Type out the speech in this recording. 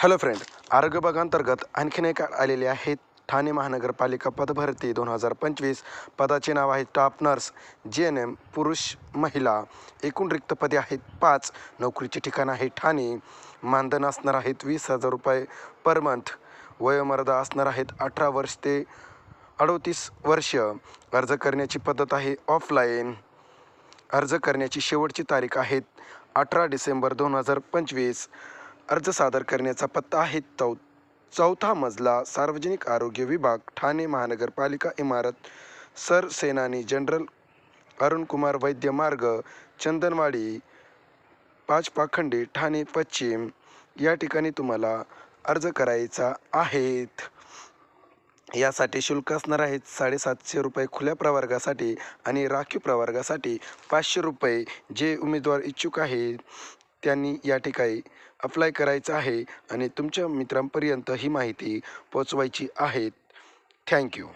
Hello friend, आरोग्य विभागांतर्गत आणखीन एक आलेले आहेत. ठाणे महानगरपालिका पदभरती 2025. पदाचे नाव आहे स्टाफ नर्स GNM पुरुष महिला. एकूण रिक्त पदे आहेत 5. नोकरीचे ठिकाण आहे ठाणे. मानधन असणार आहेत 20,000 रुपये पर मंथ. वयोमर्यादा असणार आहेत 18 वर्ष ते 38 वर्ष. अर्ज करण्याची पद्धत आहे ऑफलाईन. अर्ज करण्याची शेवटची तारीख आहे 18 डिसेंबर 2025. अर्ज सादर करण्याचा पत्ता आहे चौथा मजला, सार्वजनिक आरोग्य विभाग, ठाणे महानगरपालिका इमारत, सर सेनानी जनरल अरुणकुमार वैद्य मार्ग, चंदनवाडी, 5 पाखंडी, ठाणे पश्चिम. या ठिकाणी तुम्हाला अर्ज करायचा आहेत. यासाठी शुल्क असणार आहेत 750 रुपये खुल्या प्रवर्गासाठी आणि राखीव प्रवर्गासाठी 500 रुपये. जे उमेदवार इच्छुक आहेत त्यांनी या ठिकाणी अप्लाय करायचं आहे आणि तुमच्या मित्रांपर्यंत ही माहिती पोचवायची आहे. थँक्यू.